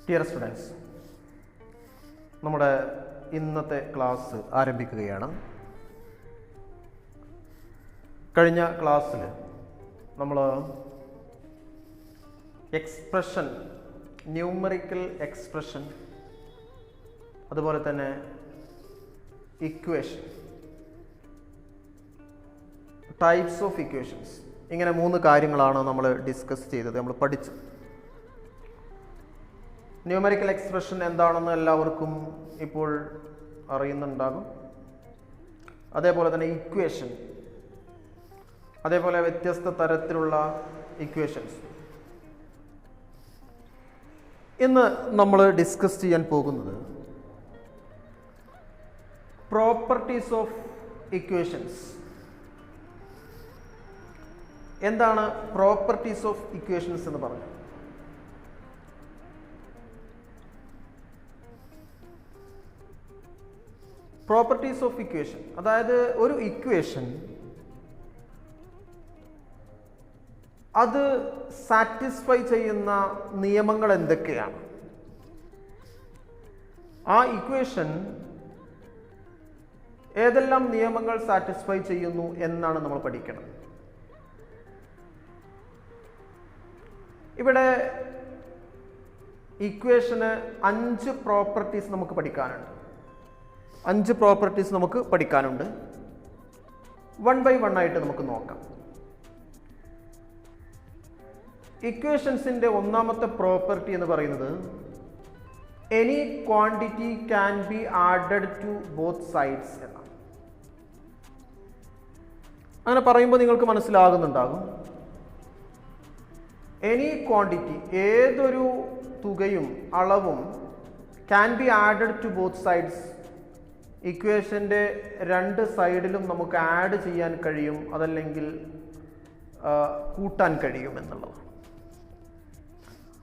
Dear students, നമ്മുടെ ഇന്നത്തെ class ആരംഭിക്കുകയാണ്. കഴിഞ്ഞ ക്ലാസ്സിൽ നമ്മൾ എക്സ്പ്രഷൻ, ന്യൂമറിക്കൽ എക്സ്പ്രഷൻ, അതുപോലെ തന്നെ ഇക്വേഷൻ, ടൈപ്സ് ഓഫ് ഇക്വേഷൻസ്, ഇങ്ങനെ 3 കാര്യങ്ങളാണ് നമ്മൾ ഡിസ്കസ് ചെയ്തത്, നമ്മൾ പഠിച്ചത്. ന്യൂമറിക്കൽ എക്സ്പ്രഷൻ എന്താണെന്ന് എല്ലാവർക്കും ഇപ്പോൾ അറിയുന്നുണ്ടാകും. അതേപോലെ തന്നെ ഇക്വേഷൻ, അതേപോലെ വ്യത്യസ്ത തരത്തിലുള്ള ഇക്വേഷൻസ്. ഇന്ന് നമ്മൾ ഡിസ്കസ് ചെയ്യാൻ പോകുന്നത് പ്രോപ്പർട്ടീസ് ഓഫ് ഇക്വേഷൻസ്. എന്താണ് പ്രോപ്പർട്ടീസ് ഓഫ് ഇക്വേഷൻസ് എന്ന് പറഞ്ഞു? പ്രോപ്പർട്ടീസ് ഓഫ് ഇക്വേഷൻ, അതായത് ഒരു ഇക്വേഷൻ അത് സാറ്റിസ്ഫൈ ചെയ്യുന്ന നിയമങ്ങൾ എന്തൊക്കെയാണ്, ആ ഇക്വേഷൻ ഏതെല്ലാം നിയമങ്ങൾ സാറ്റിസ്ഫൈ ചെയ്യുന്നു എന്നാണ് നമ്മൾ പഠിക്കുന്നത്. ഇവിടെ ഇക്വേഷന് 5 പ്രോപ്പർട്ടീസ് നമുക്ക് പഠിക്കാനുണ്ട്. 5 പ്രോപ്പർട്ടീസ് നമുക്ക് പഠിക്കാനുണ്ട്. 1 by 1 ആയിട്ട് നമുക്ക് നോക്കാം. ഇക്വേഷൻസിന്റെ ഒന്നാമത്തെ പ്രോപ്പർട്ടി എന്ന് പറയുന്നത് any quantity can be added to both sides എന്നാണ്. അങ്ങനെ പറയുമ്പോൾ നിങ്ങൾക്ക് മനസ്സിലാകുന്നുണ്ടാകും, എനി ക്വാണ്ടിറ്റി, ഏതൊരു തുകയും അളവും can be added to both sides, ഇക്വേഷൻ്റെ 2 സൈഡിലും നമുക്ക് ആഡ് ചെയ്യാൻ കഴിയും, അതല്ലെങ്കിൽ കൂട്ടാൻ കഴിയും എന്നുള്ളതാണ്.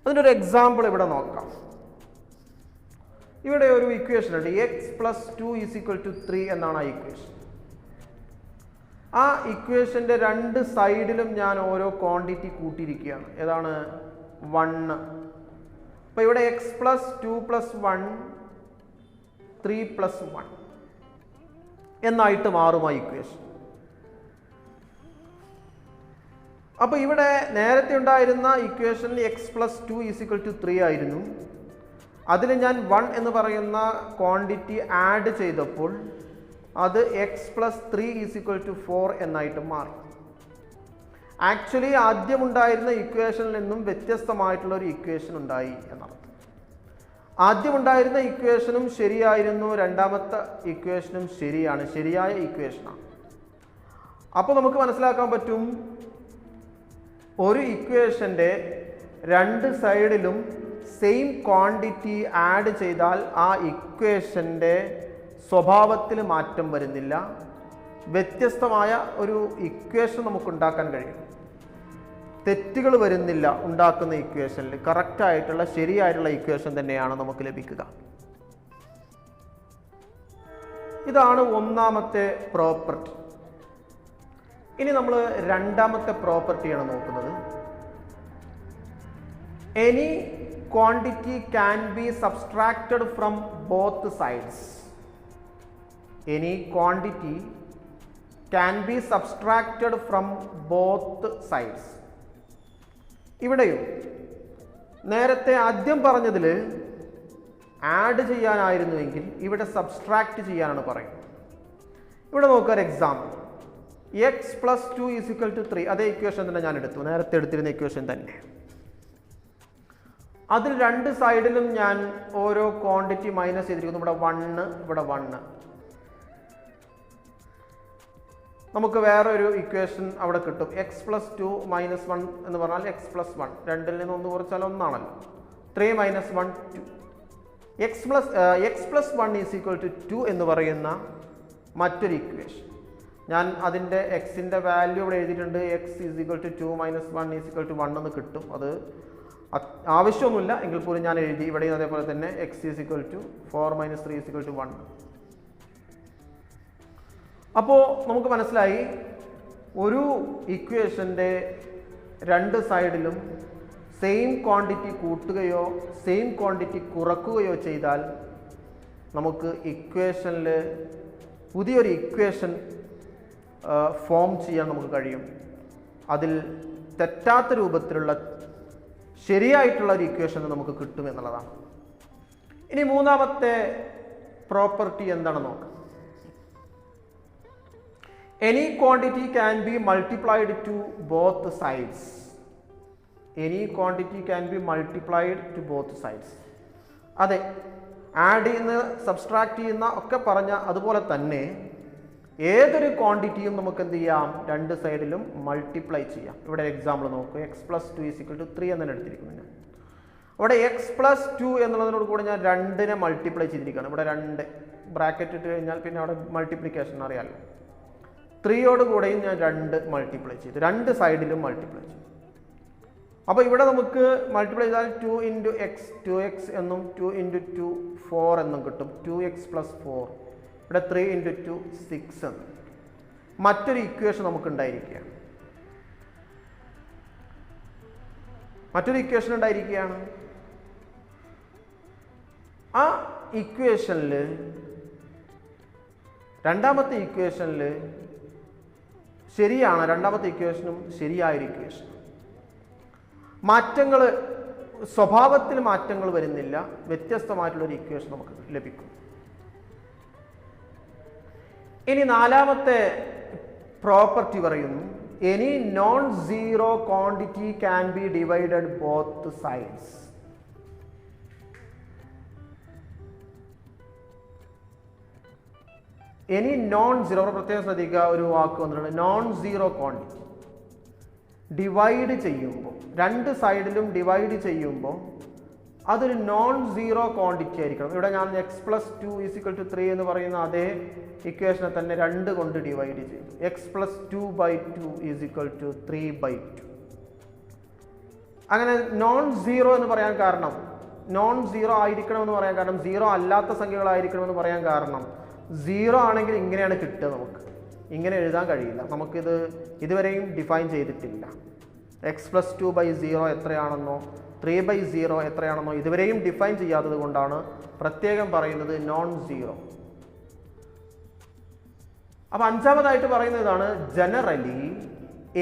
അതിൻ്റെ ഒരു എക്സാമ്പിൾ ഇവിടെ നോക്കാം. ഇവിടെ ഒരു ഇക്വേഷൻ ഉണ്ട്, x+2 = 3 എന്നാണ് ആ ഇക്വേഷൻ. ആ ഇക്വേഷൻ്റെ 2 സൈഡിലും ഞാൻ ഓരോ ക്വാണ്ടിറ്റി കൂട്ടിയിരിക്കുകയാണ്. ഏതാണ്? 1. അപ്പോൾ ഇവിടെ x+2 + 1 3 + 1 എന്നായിട്ട് മാറും ആ ഇക്വേഷൻ. അപ്പോൾ ഇവിടെ നേരത്തെ ഉണ്ടായിരുന്ന ഇക്വേഷനിൽ x+2 = 3 ആയിരുന്നു. അതിൽ ഞാൻ 1 എന്ന് പറയുന്ന ക്വാണ്ടിറ്റി ആഡ് ചെയ്തപ്പോൾ അത് x+3 = 4 എന്നായിട്ട് മാറി. ആക്ച്വലി ആദ്യം ഉണ്ടായിരുന്ന ഇക്വേഷനിൽ നിന്നും വ്യത്യസ്തമായിട്ടുള്ള ഒരു ഇക്വേഷൻ ഉണ്ടായി എന്നർത്ഥം. ആദ്യം ഉണ്ടായിരുന്ന ഇക്വേഷനും ശരിയായിരുന്നു, രണ്ടാമത്തെ ഇക്വേഷനും ശരിയാണ്, ശരിയായ ഇക്വേഷനാണ്. അപ്പോൾ നമുക്ക് മനസ്സിലാക്കാൻ പറ്റും, ഒരു ഇക്വേഷൻ്റെ 2 സൈഡിലും സെയിം ക്വാണ്ടിറ്റി ആഡ് ചെയ്താൽ ആ ഇക്വേഷൻ്റെ സ്വഭാവത്തിൽ മാറ്റം വരുന്നില്ല, വ്യത്യസ്തമായ ഒരു ഇക്വേഷൻ നമുക്ക് ഉണ്ടാക്കാൻ കഴിയും. തെറ്റുകൾ വരുന്നില്ല ഉണ്ടാക്കുന്ന ഇക്വേഷനിൽ, കറക്റ്റായിട്ടുള്ള ശരിയായിട്ടുള്ള ഇക്വേഷൻ തന്നെയാണ് നമുക്ക് ലഭിക്കുക. ഇതാണ് ഒന്നാമത്തെ പ്രോപ്പർട്ടി. ഇനി നമ്മൾ രണ്ടാമത്തെ പ്രോപ്പർട്ടിയാണ് നോക്കുന്നത്. Any quantity can B subtracted from both sides. Any quantity can B subtracted from both sides. ഇവിടെയും നേരത്തെ ആദ്യം പറഞ്ഞതിൽ ആഡ് ചെയ്യാനായിരുന്നുവെങ്കിൽ ഇവിടെ സബ്സ്ട്രാക്റ്റ് ചെയ്യാനാണ് പറയുന്നത്. ഇവിടെ നോക്കുക, എക്സാമ്പിൾ x+2 = 3, അതേ ഇക്വേഷൻ തന്നെ ഞാൻ എടുത്തു, നേരത്തെ എടുത്തിരുന്ന ഇക്വേഷൻ തന്നെ. അതിൽ 2 സൈഡിലും ഞാൻ ഓരോ ക്വാണ്ടിറ്റി മൈനസ് ചെയ്തിരിക്കുന്നു. ഇവിടെ 1, ഇവിടെ 1. നമുക്ക് വേറൊരു ഇക്വേഷൻ അവിടെ കിട്ടും, x+2 - 1 എന്ന് പറഞ്ഞാൽ x+1. 2ൽ നിന്ന് 1 കുറച്ചാൽ 1 ആണല്ലോ. 3 - 1 2. x+1 = 2 എന്ന് പറയുന്ന മറ്റൊരു ഇക്വേഷൻ. ഞാൻ അതിൻ്റെ എക്സിൻ്റെ വാല്യൂ ഇവിടെ എഴുതിയിട്ടുണ്ട്. x = 2 - 1 = 1 എന്ന് കിട്ടും. അത് ആവശ്യമൊന്നുമില്ല, എങ്കിൽ പോലും ഞാൻ എഴുതി. ഇവിടെയും അതേപോലെ തന്നെ x = 4 - 3 = 1. അപ്പോൾ നമുക്ക് മനസ്സിലായി, ഒരു ഇക്വേഷൻ്റെ 2 സൈഡിലും സെയിം ക്വാണ്ടിറ്റി കൂട്ടുകയോ സെയിം ക്വാണ്ടിറ്റി കുറക്കുകയോ ചെയ്താൽ നമുക്ക് ഇക്വേഷനിൽ പുതിയൊരു ഇക്വേഷൻ ഫോം ചെയ്യാൻ നമുക്ക് കഴിയും. അതിൽ തെറ്റാത്ത രൂപത്തിലുള്ള ശരിയായിട്ടുള്ള ഒരു ഇക്വേഷൻ നമുക്ക് കിട്ടും എന്നുള്ളതാണ്. ഇനി മൂന്നാമത്തെ പ്രോപ്പർട്ടി എന്താണെന്ന് നോക്കാം. Any quantity can be multiplied to both sides. Any quantity can be multiplied to both sides. അതെ, ആഡ് ചെയ്യുന്ന സബ്സ്ട്രാക്ട് ചെയ്യുന്ന ഒക്കെ പറഞ്ഞ അതുപോലെ തന്നെ ഏതൊരു ക്വാണ്ടിറ്റിയും നമുക്ക് എന്ത് ചെയ്യാം, രണ്ട് സൈഡിലും മൾട്ടിപ്ലൈ ചെയ്യാം. ഇവിടെ എക്സാമ്പിൾ നോക്കൂ. x+2 = 3 എന്നാണ് എടുത്തിരിക്കുന്നത് ഞാൻ. അവിടെ x+2 എന്നുള്ളതിനോട് കൂടെ ഞാൻ 2നെ മൾട്ടിപ്ലൈ ചെയ്തിരിക്കുകയാണ്. ഇവിടെ 2 ബ്രാക്കറ്റ് ഇട്ട് കഴിഞ്ഞാൽ പിന്നെ അവിടെ മൾട്ടിപ്ലിക്കേഷൻ അറിയാമല്ലോ. 3യോട് കൂടെയും ഞാൻ 2 മൾട്ടിപ്ലൈ ചെയ്തു, രണ്ട് സൈഡിലും മൾട്ടിപ്ലൈ ചെയ്തു. അപ്പോൾ ഇവിടെ നമുക്ക് മൾട്ടിപ്ലൈ ചെയ്താൽ 2 × x 2x എന്നും 2 × 2 4 എന്നും കിട്ടും. 2x + 4. ഇവിടെ 3 × 2 6 എന്ന് മറ്റൊരു ഇക്വേഷൻ നമുക്ക് ഉണ്ടായിരിക്കുകയാണ്. ആ ഇക്വേഷനിൽ രണ്ടാമത്തെ ഇക്വേഷനിൽ ശരിയാണ്, രണ്ടാമത്തെ ഇക്വേഷനും ശരിയായൊരു ഇക്വേഷൻ. മാറ്റങ്ങൾ, സ്വഭാവത്തിൽ മാറ്റങ്ങൾ വരുന്നില്ല, വ്യത്യസ്തമായിട്ടുള്ളൊരു ഇക്വേഷൻ നമുക്ക് ലഭിക്കും. ഇനി നാലാമത്തെ പ്രോപ്പർട്ടി പറയുന്നു, any non zero quantity can B divided both sides. Any non zero, പ്രത്യേകം ശ്രദ്ധിക്കുക, ഒരു വാക്ക് വന്നിട്ടുണ്ട്, നോൺ സീറോ ക്വാണ്ടിറ്റി. ഡിവൈഡ് ചെയ്യുമ്പോൾ, രണ്ട് സൈഡിലും ഡിവൈഡ് ചെയ്യുമ്പോൾ അതൊരു നോൺ സീറോ ക്വാണ്ടിറ്റി ആയിരിക്കണം. ഇവിടെ ഞാൻ x+2 = 3 എന്ന് പറയുന്ന അതേ ഇക്വേഷനെ തന്നെ 2 കൊണ്ട് ഡിവൈഡ് ചെയ്തു. x+2/2 = 3/2. അങ്ങനെ നോൺ സീറോ എന്ന് പറയാൻ കാരണം, നോൺ സീറോ ആയിരിക്കണമെന്ന് പറയാൻ കാരണം, സീറോ അല്ലാത്ത സംഖ്യകളായിരിക്കണമെന്ന് പറയാൻ കാരണം, സീറോ ആണെങ്കിൽ ഇങ്ങനെയാണ് കിട്ടുക. നമുക്ക് ഇങ്ങനെ എഴുതാൻ കഴിയില്ല, നമുക്കിത് ഇതുവരെയും ഡിഫൈൻ ചെയ്തിട്ടില്ല. x+2/0 എത്രയാണെന്നോ 3/0 എത്രയാണെന്നോ ഇതുവരെയും ഡിഫൈൻ ചെയ്യാത്തത് കൊണ്ടാണ് പ്രത്യേകം പറയുന്നത് നോൺ സീറോ. അപ്പൊ അഞ്ചാമതായിട്ട് പറയുന്നതാണ്, generally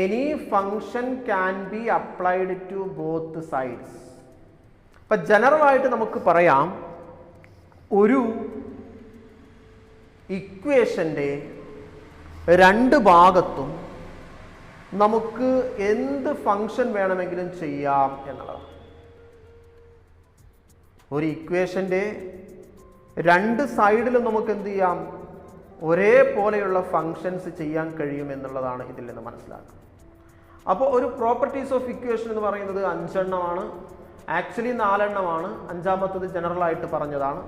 any function can be applied to both sides. അപ്പൊ ജനറൽ ആയിട്ട് നമുക്ക് പറയാം, ഒരു ഇക്വേഷന്റെ രണ്ട് ഭാഗത്തും നമുക്ക് എന്ത് ഫങ്ഷൻ വേണമെങ്കിലും ചെയ്യാം എന്നുള്ളതാണ്. ഒരു ഇക്വേഷന്റെ രണ്ട് സൈഡിലും നമുക്ക് എന്ത് ചെയ്യാം, ഒരേപോലെയുള്ള ഫങ്ഷൻസ് ചെയ്യാൻ കഴിയും എന്നുള്ളതാണ് ഇതിൽ നിന്ന് മനസ്സിലാക്കുക. അപ്പോൾ ഒരു പ്രോപ്പർട്ടീസ് ഓഫ് ഇക്വേഷൻ എന്ന് പറയുന്നത് 5 എണ്ണമാണ്. ആക്ച്വലി 4 എണ്ണമാണ്. അഞ്ചാമത്തത് ജനറൽ ആയിട്ട് പറഞ്ഞതാണ്.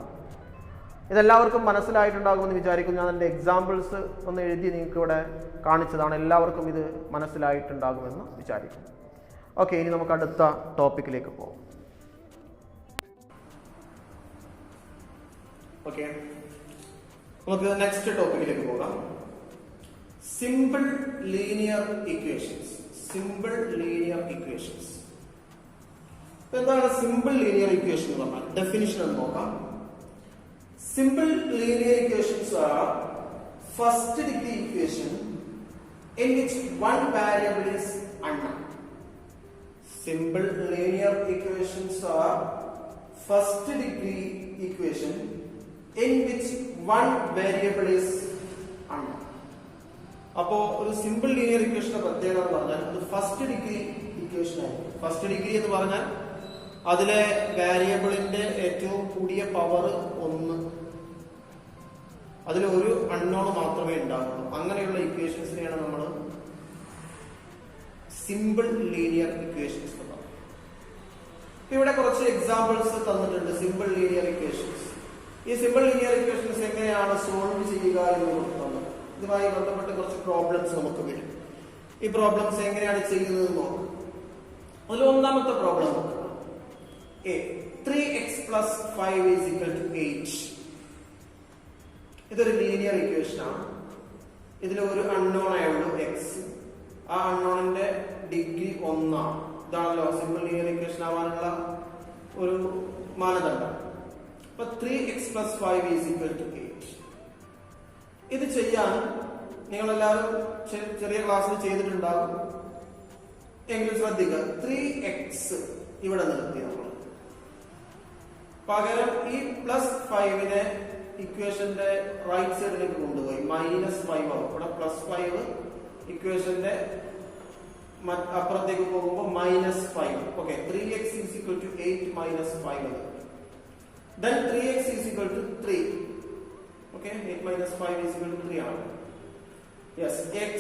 ഇതെല്ലാവർക്കും മനസ്സിലായിട്ടുണ്ടാകുമെന്ന് വിചാരിക്കുന്നു. ഞാൻ എൻ്റെ എക്സാമ്പിൾസ് ഒന്ന് എഴുതി നിങ്ങൾക്ക് ഇവിടെ കാണിച്ചതാണ്. എല്ലാവർക്കും ഇത് മനസ്സിലായിട്ടുണ്ടാകുമെന്ന് വിചാരിക്കുന്നു. ഓക്കെ, ഇനി നമുക്ക് അടുത്ത ടോപ്പിക്കിലേക്ക് പോകാം. ഓക്കെ, നമുക്ക് നെക്സ്റ്റ് ടോപ്പിക്കിലേക്ക് പോകാം. Simple linear equations. Simple linear equations എന്താണ്? സിമ്പിൾ ലീനിയർ ഇക്വേഷൻ എന്ന് പറഞ്ഞാൽ ഡെഫിനിഷൻ എന്ന് നോക്കാം. Simple linear equations are first degree equation in which one variable is unknown. Simple linear equations are first degree equation in which one variable is unknown. അപ്പോൾ ഒരു simple linear ഇക്വേഷന്റെ പ്രത്യേകത എന്ന് പറഞ്ഞാൽ അത് ഫസ്റ്റ് ഡിഗ്രി ഇക്വേഷൻ ആയിരിക്കും. First degree എന്ന് പറഞ്ഞാൽ അതിലെ വേരിയബിളിന്റെ ഏറ്റവും കൂടിയ പവർ 1, അതിൽ ഒരു അൺനോൺ മാത്രമേ ഉണ്ടാകുള്ളൂ. അങ്ങനെയുള്ള ഇക്വേഷൻസിനെയാണ് നമ്മൾ സിമ്പിൾ ലീനിയർ ഇക്വേഷൻസ് എന്ന് പറയുന്നത്. ഇവിടെ കുറച്ച് എക്സാമ്പിൾസ് തന്നിട്ടുണ്ട് സിമ്പിൾ ലീനിയർ ഇക്വേഷൻസ്. ഈ സിമ്പിൾ ലീനിയർ ഇക്വേഷൻസ് എങ്ങനെയാണ് സോൾവ് ചെയ്യുക എന്ന് നോക്കുന്നത്. ഇതുമായി ബന്ധപ്പെട്ട് കുറച്ച് പ്രോബ്ലംസ് നമുക്ക് വരും. ഈ പ്രോബ്ലംസ് എങ്ങനെയാണ് ചെയ്യുന്നത് നോക്കാം. അതിൽ ഒന്നാമത്തെ പ്രോബ്ലം നോക്കാം. 3x + 5 = 8. ഇതൊരു ലീനിയർ ഇക്വേഷൻ ആണ്. ഇതിൽ ഒരു അൺനോൺ ആയുള്ളൂ x. ആ അൺനോണിന്റെ ഡിഗ്രി 1 ആണ്. ഇതാണല്ലോ സിമ്പിൾ ലീനിയർ ഇക്വേഷൻ ആവാനുള്ള ഒരു മാനദണ്ഡം. അപ്പൊ 3x + 5 = 8. ഇത് ചെയ്യാൻ നിങ്ങളെല്ലാവരും ചെറിയ ക്ലാസ്സിൽ ചെയ്തിട്ടുണ്ടാകും എങ്കിലും ശ്രദ്ധിക്കുക. 3x ഇവിടെ നിർത്തി നമ്മൾ പകരം ഈ +5 ഇക്വേഷന്റെ റൈറ്റ് സൈഡിലേക്ക് കൊണ്ടുപോയി -5 ആവും. ഇവിടെ +5 ഇക്വേഷന്റെ അപ്പുറത്തേക്ക് പോകുമ്പോൾ -5. Okay, 3x = 8 - 5. Then 3x = 3. Okay, 8 - 5 = 3 ആണ്. യെസ്, x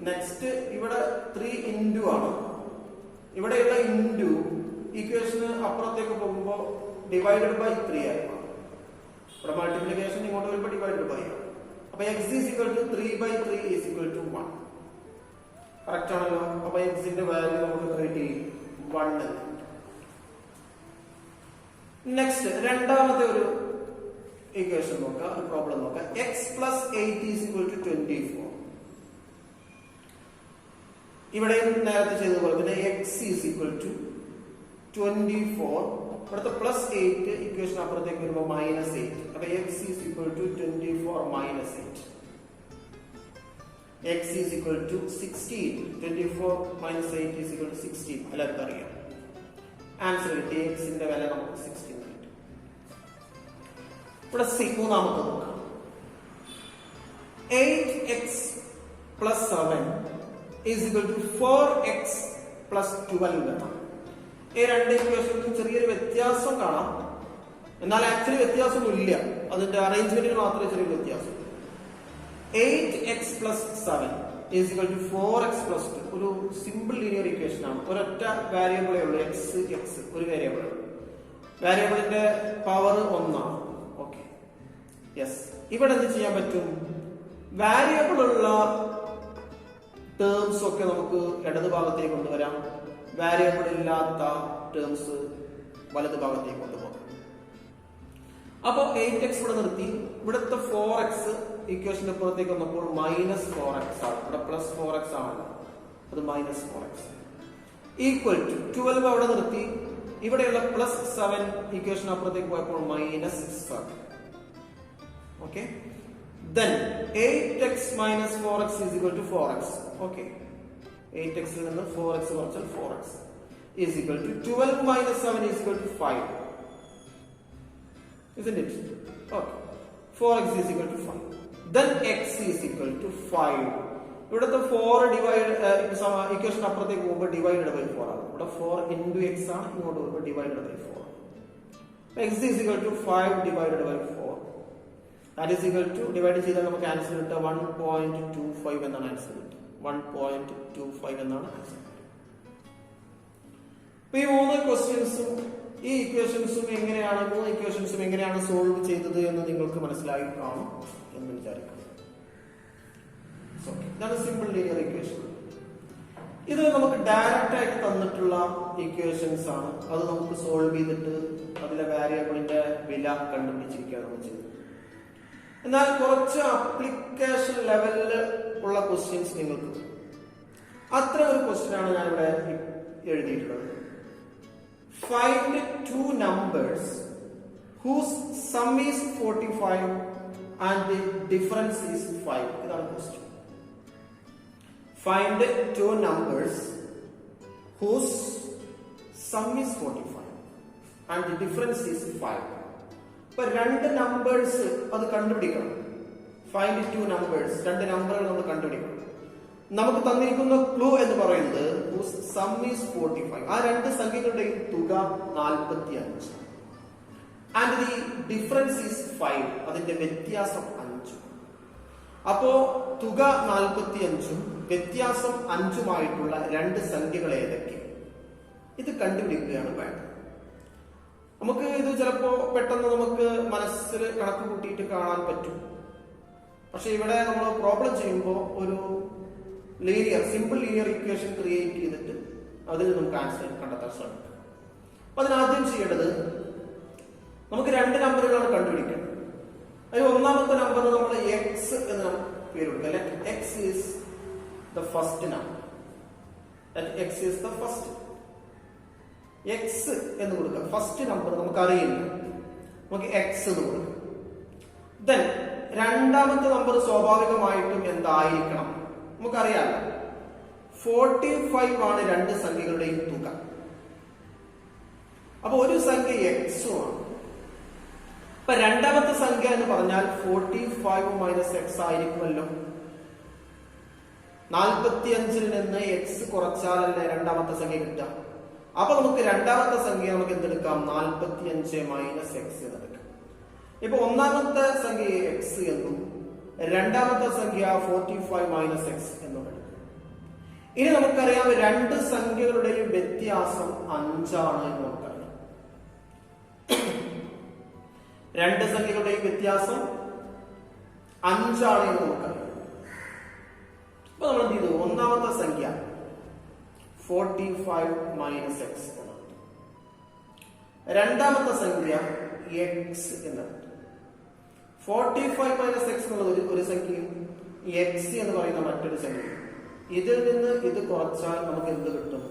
നെക്സ്റ്റ് ഇവിടെ 3 ഇൻറ്റു ആണ്. ഇവിടെയുള്ള ഇൻറ്റു ഇക്വേഷന് അപ്പുറത്തേക്ക് പോകുമ്പോൾ ഡിവൈഡഡ് ബൈ 3 ആയി മാറും. ഇവിടെ മൾട്ടിപ്ലിക്കേഷൻ ഇങ്ങോട്ട് വരുമ്പോൾ ഡിവൈഡഡ് ബൈ ആണ്. അപ്പൊ x = 3/3 = 1. കറക്റ്റ് ആണല്ലോ. അപ്പൊ എക്സിന്റെ വാല്യൂ നമുക്ക് കിട്ടി 1. നെക്സ്റ്റ് രണ്ടാമത്തെ ഒരു ഇക്വേഷൻ നോക്കാം, ഒരു പ്രോബ്ലം നോക്കാം. x + 8 = 24. ഇവിടെ നേരത്തെ ചെയ്തതുപോലെ തന്നെ x = 24. ഇവിടുത്തെ +8 ഇക്വേഷൻ അപ്പുറത്തേക്ക് വരുമ്പോൾ -8. അപ്പൊ x = 24 - 8. x = 16. 24 - 8 = 16. എല്ലാവർക്കും അറിയാം. ആൻസർ കിട്ടി. എക്സിന്റെ വില നമുക്ക് 16 കിട്ടി. ഇവിടെ മൂന്നാമത്തെ നോക്കാം. 8x + 7 = 4x + 12 എന്നാണ്. ഈ രണ്ട് ഇക്വേഷനിലും ചെറിയൊരു വ്യത്യാസം കാണാം, എന്നാൽ ആക്ച്വലി വ്യത്യാസമൊന്നുമില്ല. അതിന്റെ അറേഞ്ച്മെന്റിന് മാത്രമേ ചെറിയൊരു വ്യത്യാസം. 8x + 7 = 4x + 2. ഒരു സിമ്പിൾ ലീനിയർ ഇക്വേഷൻ ആണ്. ഒരൊറ്റ വാരിയബിളേ ഉള്ളൂ, x ഒരു വേരിയബിൾ. വാരിയബിളിന്റെ പവർ 1 ആണ്. Okay, yes. ഇവിടെ എന്ത് ചെയ്യാൻ പറ്റും? വാരിയബിൾ ഉള്ള ടേംസ് ഒക്കെ നമുക്ക് ഇടത് ഭാഗത്തേക്ക് കൊണ്ടുവരാം, വാരിയബിൾ ഇല്ലാത്ത ടേംസ് വലത് ഭാഗത്തേക്ക് കൊണ്ടുപോകാം. അപ്പോ 8x ഇവിടെ നിർത്തി. ഇവിടുത്തെ 4x ഇക്വേഷന്റെ പുറത്തേക്ക് വന്നപ്പോൾ -4x ആണ്. ഇവിടെ +4x ആണല്ലോ, അത് -4x = 12 അവിടെ നിർത്തി. ഇവിടെയുള്ള +7 ഇക്വേഷൻ അപ്പുറത്തേക്ക് പോയപ്പോൾ -7. Okay, then 8x - 4x = 4x. Okay, 8x ൽ നിന്ന് 4x കുറച്ചാൽ 4x = 12 - 7 = 5. Isn't it? Okay. 4x = 5. Then x = 5. ഇവിടുത്തെ 4 ഡിവൈഡ് ഇക്വേഷൻ അപ്പുറത്തേക്ക് പോകുമ്പോൾ ഡിവൈഡഡ് ബൈ 4 ആണ്. ഇവിടെ 4 × x ആണ്, ഇങ്ങോട്ട് പോകുമ്പോൾ divided by 4. x = 5 divided by 4. That is equal to, divide ചെയ്താൽ നമുക്ക് ആൻസർ കിട്ടുക 1.25 എന്നാണ് ആൻസർ കിട്ടുക. 1.25 എന്നാണ് ആൻസർ. അപ്പൊ ഈ മൂന്ന് ക്വസ്റ്റ്യൻസും ഈ ഇക്വേഷൻസും എങ്ങനെയാണ് സോൾവ് ചെയ്തത് എന്ന് നിങ്ങൾക്ക് മനസ്സിലായി കാണും എന്ന് വിചാരിക്കുന്നു. ഇതാണ് സിമ്പിൾ ലീനിയർ ഇക്വേഷൻ. ഇത് നമുക്ക് ഡയറക്റ്റ് ആയിട്ട് തന്നിട്ടുള്ള ഇക്വേഷൻസ് ആണ്. അത് നമുക്ക് സോൾവ് ചെയ്തിട്ട് അതിലെ വാരിയബിളിന്റെ വില കണ്ടുപിടിച്ചിരിക്കുകയാണ് നമ്മൾ ചെയ്തത്. എന്നാൽ കുറച്ച് അപ്ലിക്കേഷൻ ലെവലിൽ ഉള്ള ക്വസ്റ്റ്യൻസ് നിങ്ങൾക്ക്, അത്ര ഒരു ക്വസ്റ്റ്യൻ ആണ് ഞാനിവിടെ എഴുതിയിട്ടുള്ളത്. Find two numbers whose sum is 45 and the difference is 5. ഇതാണ് question. Find two numbers whose sum is 45 and the difference is 5. ഇപ്പൊ രണ്ട് നമ്പേഴ്സ് അത് കണ്ടുപിടിക്കണം. ഫൈൻഡ് ടു നമ്പേഴ്സ്, രണ്ട് നമ്പറുകൾ നമ്മൾ കണ്ടുപിടിക്കണം. നമുക്ക് തന്നിരിക്കുന്ന ക്ലൂ എന്ന് പറയുന്നത് സം ഈസ് 45. ആ രണ്ട് സംഖ്യകളുടെയും തുക 45 ആൻഡ് ദി ഡിഫറൻസ് ഈസ് 5. അതിന്റെ വ്യത്യാസം 5. അപ്പോ തുക 45 വ്യത്യാസം 5 രണ്ട് സംഖ്യകൾ ഏതൊക്കെ, ഇത് കണ്ടുപിടിക്കുകയാണ് വേണ്ടത്. നമുക്ക് ഇത് ചിലപ്പോ പെട്ടെന്ന് നമുക്ക് മനസ്സിൽ കണക്ക് കൂട്ടിയിട്ട് കാണാൻ പറ്റും. പക്ഷെ ഇവിടെ നമ്മൾ പ്രോബ്ലം ചെയ്യുമ്പോൾ ഒരു സിമ്പിൾ ലീനിയർ ഇക്വേഷൻ ക്രിയേറ്റ് ചെയ്തിട്ട് അതിൽ നമുക്ക് ആൻസർ കണ്ടെത്താൻ ശ്രമിക്കാം. അപ്പൊ അതിനാദ്യം ചെയ്യേണ്ടത്, നമുക്ക് രണ്ട് നമ്പറുകളാണ് കണ്ടുപിടിക്കുന്നത്. അതിൽ ഒന്നാമത്തെ നമ്പർ നമ്മൾ എക്സ് എന്ന് പേര് കൊടുക്കുക. Let X is the first number. Let X is the first. X എന്ന് കൊടുക്കാം. ഫസ്റ്റ് നമ്പർ നമുക്ക് അറിയില്ല, നമുക്ക് എക്സ് എന്ന് കൊടുക്കാം. ദെൻ രണ്ടാമത്തെ നമ്പർ സ്വാഭാവികമായിട്ടും എന്തായിരിക്കണം നമുക്കറിയാമല്ലോ. 45 ആണ് രണ്ട് സംഖ്യകളുടെയും തുക. അപ്പൊ ഒരു സംഖ്യ എക്സും ആണ്. അപ്പൊ രണ്ടാമത്തെ സംഖ്യ എന്ന് പറഞ്ഞാൽ 45 മൈനസ് എക്സ് ആയിരിക്കുമല്ലോ. 45 നിന്ന് എക്സ് കുറച്ചാലല്ലേ രണ്ടാമത്തെ സംഖ്യ കിട്ടുക. അപ്പൊ നമുക്ക് രണ്ടാമത്തെ സംഖ്യ നമുക്ക് എന്തെടുക്കാം? 45 മൈനസ് എക്സ് എന്നെടുക്കാം. ഇപ്പൊ ഒന്നാമത്തെ സംഖ്യ എക്സ് എന്നും രണ്ടാമത്തെ സംഖ്യ 45 മൈനസ് എക്സ് എന്നും എടുക്കും. ഇനി നമുക്കറിയാം രണ്ട് സംഖ്യകളുടെയും വ്യത്യാസം 5 ആണ് എന്ന് നമുക്കറിയാം. രണ്ട് സംഖ്യകളുടെയും വ്യത്യാസം 5 ആണ് എന്ന് നമുക്കറിയാം. അപ്പൊ നമ്മൾ എന്ത് ചെയ്തു? ഒന്നാമത്തെ സംഖ്യ 45 മൈനസ് എക്സ് എന്നാണ്. രണ്ടാമത്തെ സംഖ്യ എക്സ് എന്നാണ്. 45 മൈനസ് എക്സ് എന്നുള്ളത് ഒരു സംഖ്യയും എക്സ് എന്ന് പറയുന്ന മറ്റൊരു സംഖ്യയും. ഇതിൽ നിന്ന് ഇത് കുറച്ചാൽ നമുക്ക് എന്ത് കിട്ടും?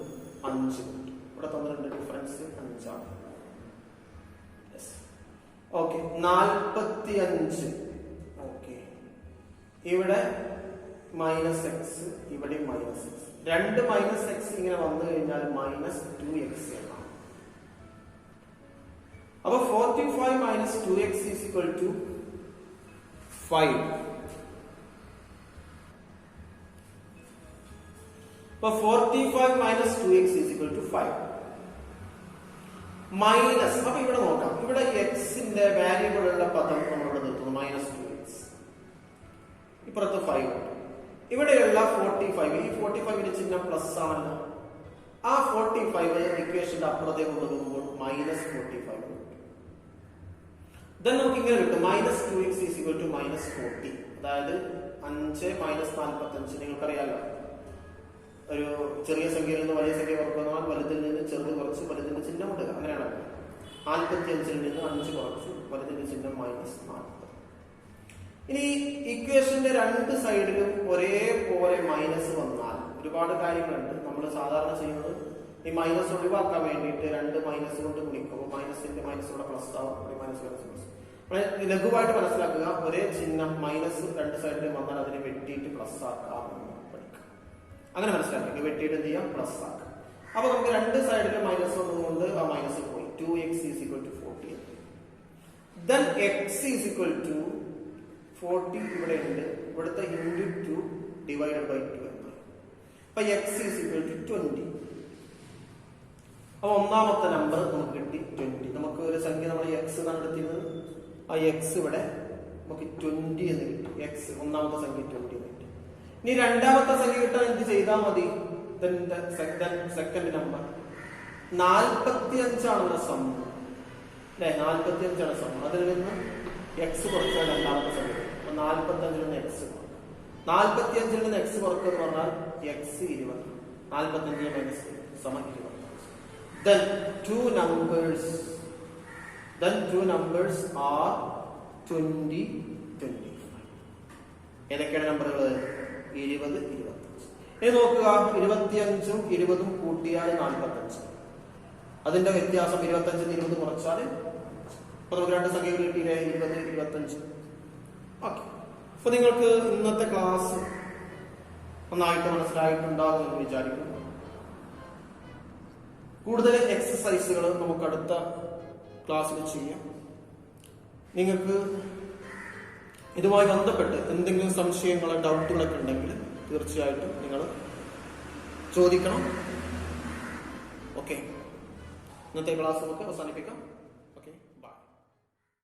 5 കിട്ടും. ഇവിടെ തന്നിട്ടുണ്ട് ഡിഫറൻസ് 5 ആണ്. ഓക്കെ, 45. ഓക്കെ, ഇവിടെ മൈനസ് എക്സ്, ഇവിടെ മൈനസ് എക്സ്. രണ്ട് മൈനസ് എക്സ് ഇങ്ങനെ വന്നു കഴിഞ്ഞാൽ മൈനസ് 2x എന്നാണ്. അപ്പൊ 45 minus 2x is equal to 5. അപ്പൊ 45 minus 2x is equal to 5 minus. അപ്പൊ ഇവിടെ നോക്കാം, ഇവിടെ എക്സിന്റെ വാല്യൂബിൾ ഉള്ള പദം നമ്മളിവിടെ നിർത്തുന്നു, മൈനസ് 2x. ഇപ്പുറത്ത് 5. ഇവിടെയുള്ള 45, ഈ 45ന്റെ ചിഹ്നം പ്ലസ് ആണല്ലോ. ആ 45 ഇക്വേഷന്റെ അപ്പുറത്തേക്ക് കൊണ്ടുപോകുമ്പോൾ മൈനസ് 45. ദെൻ നമുക്ക് ഇങ്ങനെ കിട്ടും, minus 2x is equal to minus 40. അതായത് 5 മൈനസ് 45. നിങ്ങൾക്കറിയാലോ, ഒരു ചെറിയ സംഖ്യയിൽ നിന്ന് വലിയ സംഖ്യ കുറയ്ക്കുന്നതിനാൽ വലുതിൽ നിന്ന് ചെറുത് കുറച്ച് വലുതിന്റെ ചിഹ്നം ഇടുക. അങ്ങനെയാണ് 45 നിന്ന് 5 കുറച്ചു, വലുതിന്റെ ചിഹ്നം മൈനസ് 40. ഇനി ഇക്വേഷന്റെ രണ്ട് സൈഡിലും ഒരേപോലെ മൈനസ് വന്നാൽ ഒരുപാട് കാര്യങ്ങളുണ്ട്. നമ്മൾ സാധാരണ ചെയ്യുന്നത് ഈ മൈനസ് ഒഴിവാക്കാൻ വേണ്ടിയിട്ട് രണ്ട് മൈനസ് കൊണ്ട് ഗുണിക്കുമ്പോൾ മൈനസിന്റെ മൈനസിലൂടെ പ്ലസ് ആവും, മൈനസ് പ്ലസ്. ലഘുവായിട്ട് മനസ്സിലാക്കുക, ഒരേ ചിഹ്നം മൈനസ് രണ്ട് സൈഡിലും വന്നാൽ അതിനെ വെട്ടിയിട്ട് പ്ലസ് ആക്കാം പഠിക്കാം. അങ്ങനെ മനസ്സിലാക്കുക, വെട്ടിയിട്ട് എന്ത് ചെയ്യാം? പ്ലസ് ആക്കാം. അപ്പൊ നമുക്ക് രണ്ട് സൈഡിലും മൈനസ് വന്നതുകൊണ്ട് ആ മൈനസ് പോയി. 2x is equal to 40. Then x is equal to 40 ഇവിടെ ഉണ്ട്, ഇവിടുത്തെ ഇൻറ്റു 2 ഡിവൈഡഡ് ബൈ 2 എന്ന്. അപ്പൊ എക്സ് ഈസ് ഈക്വൽ ടു 20. അപ്പൊ ഒന്നാമത്തെ നമ്പർ നമുക്ക് കിട്ടി 20. നമുക്ക് ഒരു സംഖ്യ നമ്മൾ എക്സ് എന്നാണ് എടുത്തിരുന്നത്, ആ എക്സ് ഇവിടെ നമുക്ക് 20 എന്ന് കിട്ടി. എക്സ് ഒന്നാമത്തെ സംഖ്യ 20 എന്ന് കിട്ടി. ഇനി രണ്ടാമത്തെ സംഖ്യ കിട്ടാൻ എന്ത് ചെയ്താൽ മതി? സെക്കൻഡ് നമ്പർ 45 ആണല്ലോ സം അല്ലെ? 45 ആണ് സം. അതിൽ നിന്ന് എക്സ് കുറച്ചാൽ രണ്ടാമത്തെ സംഖ്യ. 45 നിന്ന് എക്സ് 45 നിന്ന് എക്സ് കുറക്കുക എന്ന് പറഞ്ഞാൽ എക്സ് 20. 45 മൈനസ് സമം 20. Then two numbers are 20, 25. ഏതൊക്കെയാണ് നമ്പറുകൾ? 20, 25. ഇനി നോക്കുക, 25ഉം 20ഉം കൂട്ടിയാൽ 45. അതിന്റെ വ്യത്യാസം 25 20 കുറച്ചാൽ അപ്പൊ നമുക്ക് രണ്ട് സംഖ്യകൾ കിട്ടിയില്ലേ? 20, 25. ഓക്കെ, അപ്പൊ നിങ്ങൾക്ക് ഇന്നത്തെ ക്ലാസ് നന്നായിട്ട് മനസ്സിലായിട്ടുണ്ടാകും എന്ന് വിചാരിക്കുന്നു. കൂടുതൽ എക്സസൈസുകൾ നമുക്ക് അടുത്ത ക്ലാസ്സിൽ ചെയ്യാം. നിങ്ങൾക്ക് ഇതുമായി ബന്ധപ്പെട്ട് എന്തെങ്കിലും സംശയങ്ങളോ ഡൗട്ടുകളൊക്കെ ഉണ്ടെങ്കിൽ തീർച്ചയായിട്ടും നിങ്ങൾ ചോദിക്കണം. ഓക്കെ, ഇന്നത്തെ ക്ലാസ് നമുക്ക് അവസാനിപ്പിക്കാം.